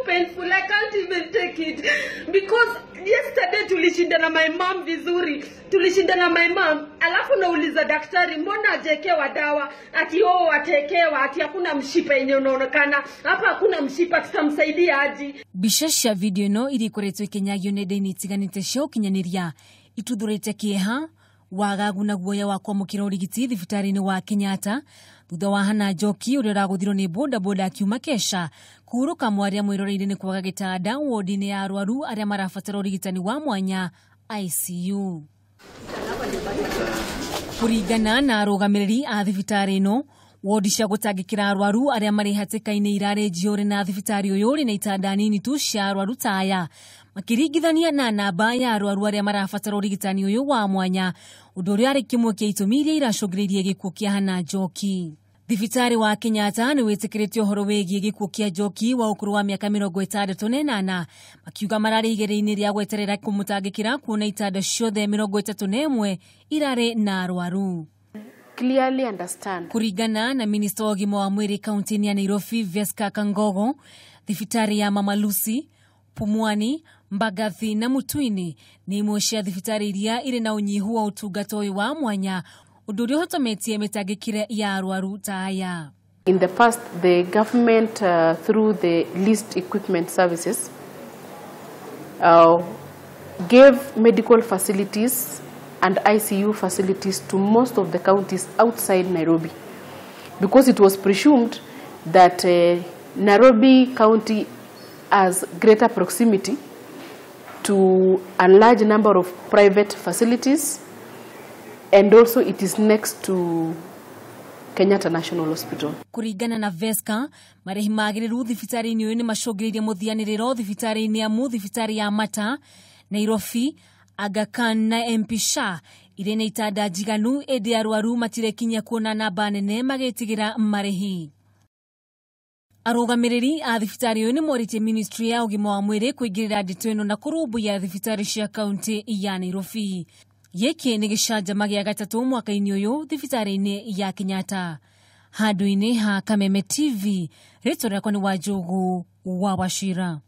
too painful. I can't even take it. Because yesterday tulishinda na my mom vizuri. Tulishinda na my mom. Alafu nauliza daktari, mbona hajaekewa dawa? Ati atekewa, ati hakuna mshipa yenye unaonekana. Hapa hakuna mshipa, tutamsaidia aje? Bishasha video no irikoretwo ikinyagio nenda-ini itiganite cia ukinyaniria ituthurite kieha wagagu na guoya wa kwamukira urigiti thibitarĩ-inĩ wa Kenyatta thutha wa Hannah Njoki uria uraguthirwo ni boda akiuma Kesha kuhuruka mwaria mwirorĩire ni kwaga gitanda wodi-inĩ ya arwaru aria marabatara urigitani wa mwanya ICU. Kuringana na arũgamĩrĩri a thibitarĩ ĩno, wodi cia gũtangĩkĩra arwaru aria marĩ hatĩka-inĩ irarĩ njiũrĩ na thibitarĩ ũyũ ũrĩ na itanda nini tu cia arwaru ta aya, makiringithania na namba ya arwaru aria marabatara urigitani ũyũ wa mwanya, ũndũ ũrĩa arĩ kĩmwe kĩa itũmi iria iracũngĩrĩirie gĩkuũ kĩa Hannah Njoki. Thibitarĩ wa Kenyatta nĩ wĩtĩkĩrĩte ũhoro wĩgiĩ gĩkuũ kĩa Njoki wa ũkũrũ wa mĩaka 68, makiuga mararĩ igeria-inĩ rĩa gweterera kũmũtangĩkĩra kuona itanda ciothe 31 irarĩ na arwaru. Clearly understand. Kuringana na minista wa ũgima wa mwĩrĩ kaunti-inĩ ya Nairobi Veska Kangogo, thibitarĩ ya Mama Lucy, Pumwani, Mbagathi na Mutwini nĩ imwe cia thibitarĩ iria irĩ na ũnyihu wa ũtungata ũyũ wa mwanya, ũndũ ũrĩa ũhotometie mĩtangĩkĩre ya arwaru ta aya. In the past, the government through the leased equipment services gave medical facilities and ICU facilities to most of the counties outside Nairobi because it was presumed that Nairobi County has greater proximity to a large number of private facilities, and also it is next to Kenyatta National Hospital. Kuringana na Veska, marĩhi magĩrĩru thibitarĩ-inĩ ũyũ nĩ macũngĩrĩirie mũthianĩrĩro thibitarĩ-inĩ amu thibitarĩ ya Mata, Nairobi, Aga Khan na MP Shah irĩ na itanda njiganu ĩndĩ arwaru matirekinyia kuona namba nene magĩtigĩra marĩhi. Arũgamĩrĩri a thibitarĩ ũyũ nĩ morĩtie ministry ya ũgima wa mwĩrĩ kũingĩrĩra ndeto ĩno na kũrũmbũiya thibitarĩ cia kaunti ya Nairobi. Gĩkĩ nĩ gĩcanjama gĩa gatatũ mwaka-inĩ ũyũ thibitarĩ-inĩ ya Kenyatta. Handũ-inĩ ha Kameme TV, rĩtwa rĩakwa nĩ Wanjũgu wa Wachira.